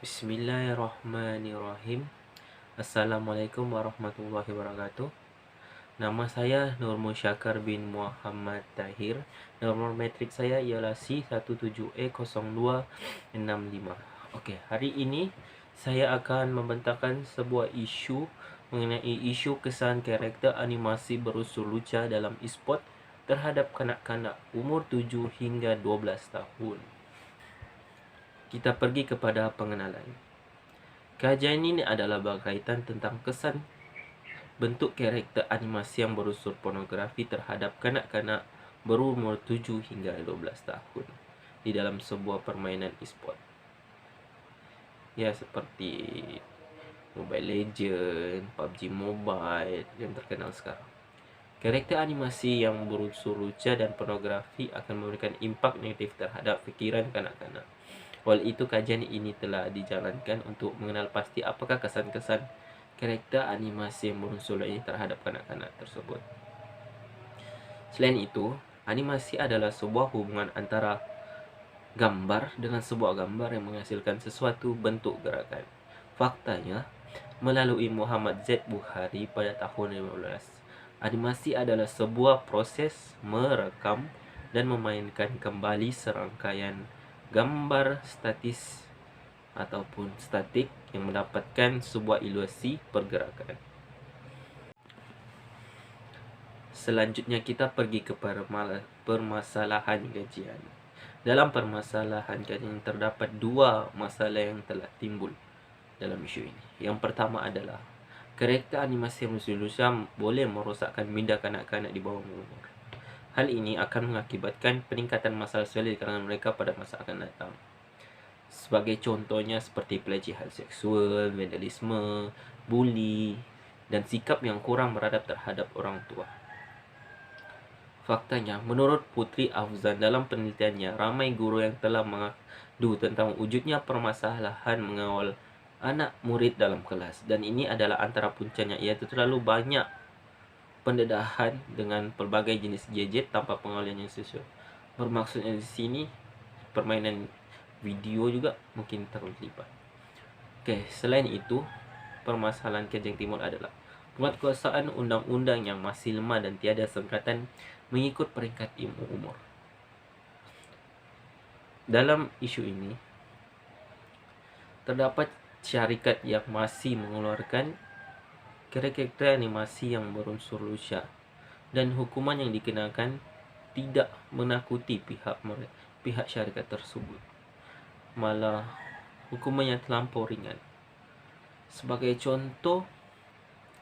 Bismillahirrahmanirrahim. Assalamualaikum warahmatullahi wabarakatuh. Nama saya Nur Musyakar bin Muhammad Tahir. Nomor metrik saya ialah C17E0265. Okey, hari ini saya akan membentangkan sebuah isu mengenai isu kesan karakter animasi berunsur luca dalam e-sport terhadap kanak-kanak umur 7 hingga 12 tahun. Kita pergi kepada pengenalan. Kajian ini adalah berkaitan tentang kesan bentuk karakter animasi yang berunsur pornografi terhadap kanak-kanak berumur 7 hingga 12 tahun di dalam sebuah permainan e-sport. Ya, seperti Mobile Legends, PUBG Mobile yang terkenal sekarang. Karakter animasi yang berunsur lucu dan pornografi akan memberikan impak negatif terhadap fikiran kanak-kanak. Oleh itu, kajian ini telah dijalankan untuk mengenal pasti apakah kesan-kesan karakter animasi yang berunsur ini terhadap kanak-kanak tersebut. Selain itu, animasi adalah sebuah hubungan antara gambar dengan sebuah gambar yang menghasilkan sesuatu bentuk gerakan. Faktanya, melalui Muhammad Z. Bukhari pada tahun 2015, animasi adalah sebuah proses merekam dan memainkan kembali serangkaian gambar statis ataupun statik yang mendapatkan sebuah ilusi pergerakan. Selanjutnya kita pergi ke permasalahan kajian. Dalam permasalahan kajian terdapat dua masalah yang telah timbul dalam isu ini. Yang pertama adalah karakter animasi yang lucu boleh merosakkan minda kanak-kanak di bawah umur. Hal ini akan mengakibatkan peningkatan masalah sosial di kalangan mereka pada masa akan datang. Sebagai contohnya seperti pelecehan seksual, vandalisme, buli, dan sikap yang kurang beradab terhadap orang tua. Faktanya, menurut Putri Afzan dalam penelitiannya, ramai guru yang telah mengadu tentang wujudnya permasalahan mengawal anak murid dalam kelas. Dan ini adalah antara puncanya, iaitu terlalu banyak pendedahan dengan pelbagai jenis gadget tanpa pengawalan yang sesuai. Bermaksudnya di sini, permainan video juga mungkin terlibat. Okey, selain itu, permasalahan kajian timur adalah penguatkuasaan undang-undang yang masih lemah dan tiada sengkatan mengikut peringkat ilmu umur. Dalam isu ini, terdapat syarikat yang masih mengeluarkan karakter animasi yang berunsur lucu dan hukuman yang dikenakan tidak menakuti pihak syarikat tersebut. Malah hukumannya terlampau ringan. Sebagai contoh,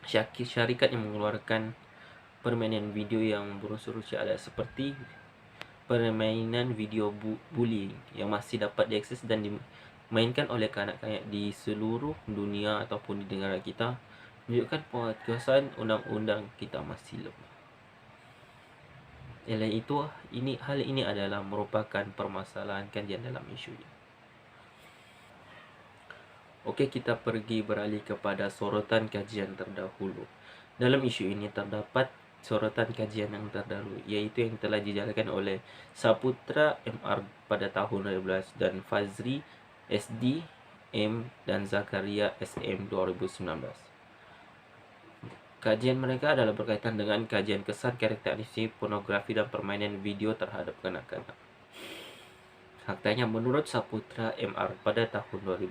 syarikat yang mengeluarkan permainan video yang berunsur lucu adalah seperti permainan video bullying yang masih dapat diakses dan dimainkan oleh kanak-kanak di seluruh dunia ataupun di negara kita, menunjukkan penguatkuasaan undang-undang kita masih lemah. Selain itu, hal ini adalah merupakan permasalahan kajian dalam isu ini. Okey, kita beralih kepada sorotan kajian terdahulu. Dalam isu ini terdapat sorotan kajian yang terdahulu, iaitu yang telah dijalankan oleh Saputra MR pada tahun 2012 dan Fazri SD M dan Zakaria SM 2019. Kajian mereka adalah berkaitan dengan kajian kesan karakter animasi pornografi dan permainan video terhadap kanak-kanak. Faktanya, menurut Saputra MR pada tahun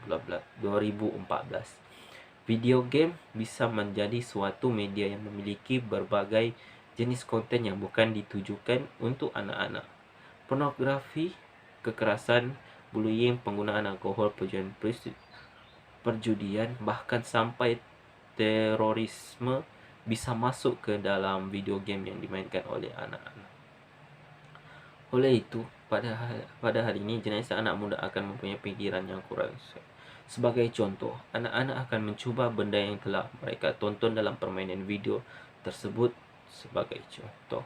2014, video game bisa menjadi suatu media yang memiliki berbagai jenis konten yang bukan ditujukan untuk anak-anak. Pornografi, kekerasan, bullying, penggunaan alkohol, perjudian, bahkan sampai terorisme bisa masuk ke dalam video game yang dimainkan oleh anak-anak. Oleh itu, pada hari ini jenazah anak muda akan mempunyai pikiran yang kurang. Sebagai contoh, anak-anak akan mencuba benda yang telah mereka tonton dalam permainan video tersebut, sebagai contoh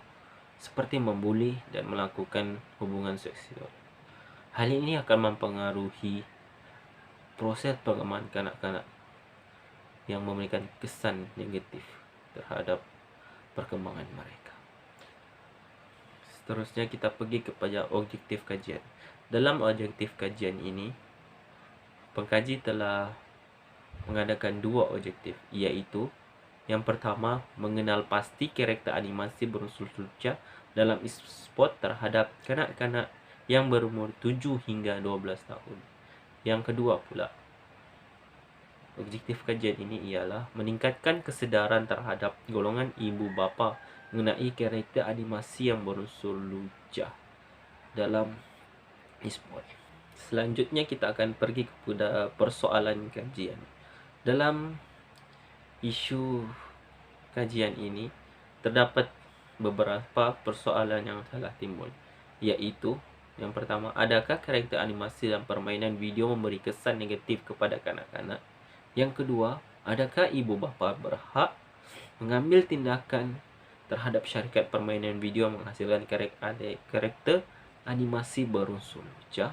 seperti membuli dan melakukan hubungan seksual. Hal ini akan mempengaruhi proses pengembangan kanak-kanak yang memberikan kesan negatif terhadap perkembangan mereka. Seterusnya kita pergi kepada objektif kajian. Dalam objektif kajian ini, pengkaji telah mengadakan dua objektif, iaitu yang pertama, mengenal pasti karakter animasi berunsur lucu dalam e-sport terhadap kanak-kanak yang berumur 7 hingga 12 tahun. Yang kedua pula, objektif kajian ini ialah meningkatkan kesedaran terhadap golongan ibu bapa mengenai karakter animasi yang berunsur lucu dalam e-sport. Selanjutnya kita akan pergi kepada persoalan kajian. Dalam isu kajian ini terdapat beberapa persoalan yang telah timbul, yaitu yang pertama, adakah karakter animasi dalam permainan video memberi kesan negatif kepada kanak-kanak? Yang kedua, adakah ibu bapa berhak mengambil tindakan terhadap syarikat permainan video menghasilkan karakter animasi berunsur lucu?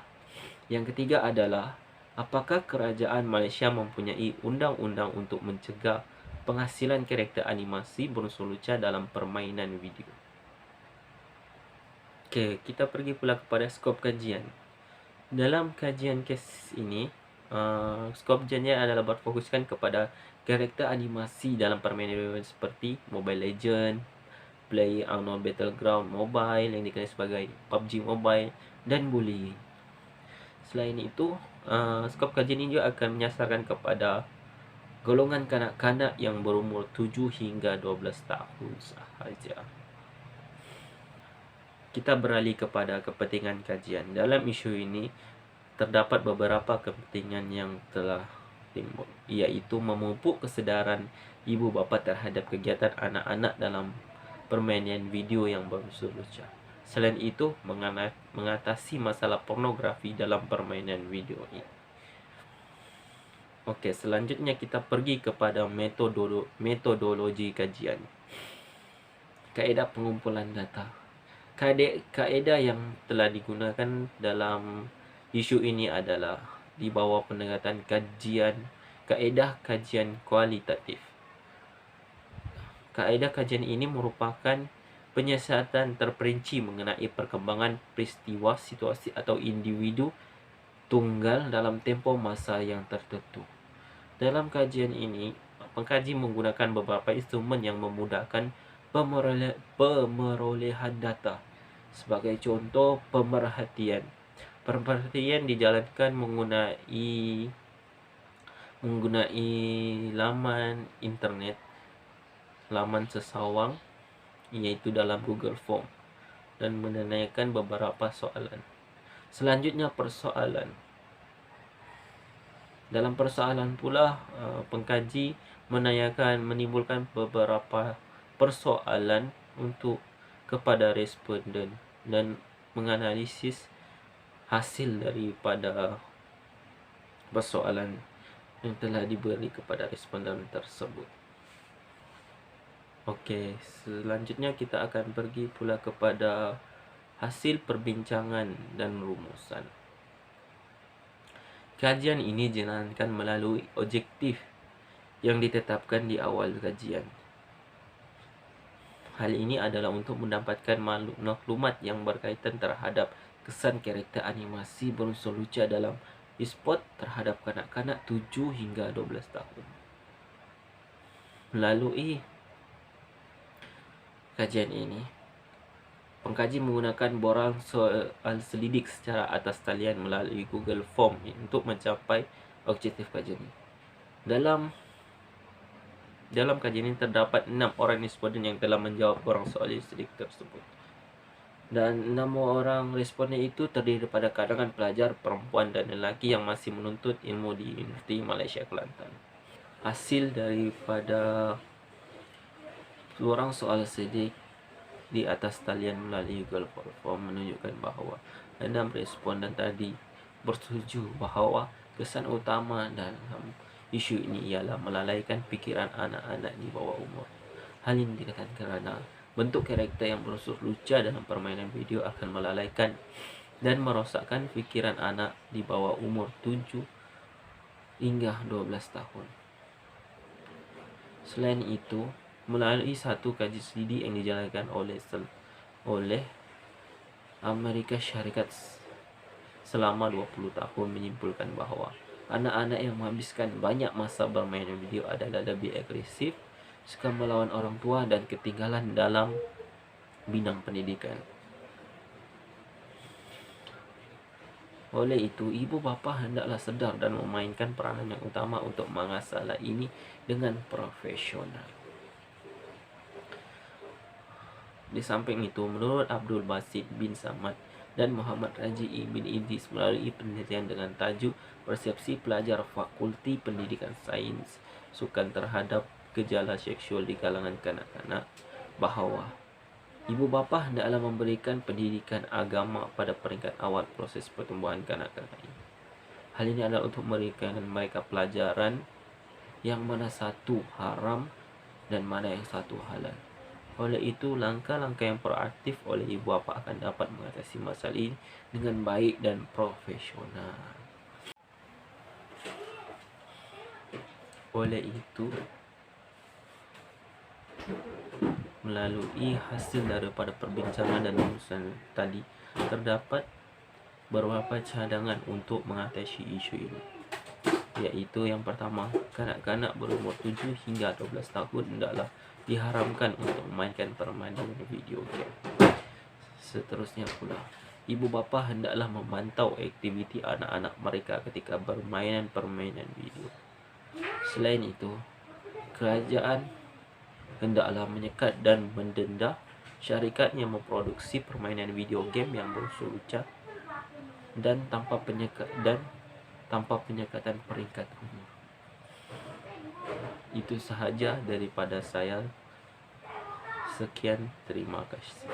Yang ketiga adalah, apakah kerajaan Malaysia mempunyai undang-undang untuk mencegah penghasilan karakter animasi berunsur lucu dalam permainan video? Okey, kita pergi pula kepada skop kajian. Dalam kajian kes ini, skop kajiannya adalah berfokuskan kepada karakter animasi dalam permainan video seperti Mobile Legends, PlayerUnknown Battleground Mobile yang dikenal sebagai PUBG Mobile, dan bullying. Selain itu, skop kajian ini juga akan menyasarkan kepada golongan kanak-kanak yang berumur 7 hingga 12 tahun sahaja. Kita beralih kepada kepentingan kajian. Dalam isu ini terdapat beberapa kepentingan yang telah timbul, iaitu memupuk kesedaran ibu bapa terhadap kegiatan anak-anak dalam permainan video yang berunsur lucu. Selain itu, mengatasi masalah pornografi dalam permainan video ini. Okey, selanjutnya kita pergi kepada metodologi kajian. Kaedah pengumpulan data. Kaedah yang telah digunakan dalam isu ini adalah di bawah pendekatan kaedah kajian kualitatif. Kaedah kajian ini merupakan penyiasatan terperinci mengenai perkembangan peristiwa, situasi atau individu tunggal dalam tempoh masa yang tertentu. Dalam kajian ini, pengkaji menggunakan beberapa instrumen yang memudahkan pemerolehan data. Sebagai contoh, pemerhatian. Pemerhatian dijalankan menggunakan laman internet, laman sesawang, iaitu dalam Google Form, dan menanyakan beberapa soalan. Selanjutnya, persoalan. Dalam persoalan pula, pengkaji menimbulkan beberapa persoalan kepada responden dan menganalisis hasil daripada persoalan yang telah diberi kepada responden tersebut. Okey, selanjutnya kita akan pergi pula kepada hasil perbincangan dan rumusan. Kajian ini dijalankan melalui objektif yang ditetapkan di awal kajian. Hal ini adalah untuk mendapatkan maklumat yang berkaitan terhadap kesan karakter animasi berunsur lucu dalam e-sport terhadap kanak-kanak 7 hingga 12 tahun. Melalui kajian ini, pengkaji menggunakan borang soal selidik secara atas talian melalui Google Form untuk mencapai objektif kajian ini. Dalam kajian ini terdapat 6 orang responden yang telah menjawab borang soal selidik tersebut. Dan 6 orang responden itu terdiri daripada kalangan pelajar perempuan dan lelaki yang masih menuntut ilmu di Universiti Malaysia Kelantan. Hasil daripada borang soal selidik di atas talian melalui Google Form menunjukkan bahawa 6 responden tadi bersetuju bahawa kesan utama dalam isu ini ialah melalaikan fikiran anak-anak di bawah umur. Hal ini dikatakan kerana bentuk karakter yang berunsur lucu dalam permainan video akan melalaikan dan merosakkan fikiran anak di bawah umur 7 hingga 12 tahun. Selain itu, melalui satu kajian selidik yang dijalankan oleh Amerika Syarikat selama 20 tahun menyimpulkan bahawa Anak-anak yang menghabiskan banyak masa bermain video adalah lebih agresif, suka melawan orang tua, dan ketinggalan dalam bidang pendidikan. Oleh itu, ibu bapa hendaklah sedar dan memainkan peranan yang utama untuk mengasah ini dengan profesional. Di samping itu, menurut Abdul Basit bin Samad dan Muhammad Raji'i bin Idris melalui penelitian dengan tajuk Persepsi Pelajar Fakulti Pendidikan Sains Sukan terhadap Gejala Seksual di kalangan kanak-kanak, bahwa ibu bapa hendaklah memberikan pendidikan agama pada peringkat awal proses pertumbuhan kanak-kanak ini. Hal ini adalah untuk memberikan mereka pelajaran yang mana satu haram dan mana yang satu halal. Oleh itu, langkah-langkah yang proaktif oleh ibu bapa akan dapat mengatasi masalah ini dengan baik dan profesional. Oleh itu, melalui hasil daripada perbincangan dan rumusan tadi, terdapat beberapa cadangan untuk mengatasi isu ini, yaitu yang pertama, kanak-kanak berumur 7 hingga 12 tahun hendaklah diharamkan untuk memainkan permainan video game. Seterusnya pula, ibu bapa hendaklah memantau aktiviti anak-anak mereka ketika bermain permainan video. Selain itu, kerajaan hendaklah menyekat dan mendenda syarikat yang memproduksi permainan video game yang berunsur lucah dan tanpa penyekatan peringkat umur. Itu sahaja daripada saya. Sekian, terima kasih.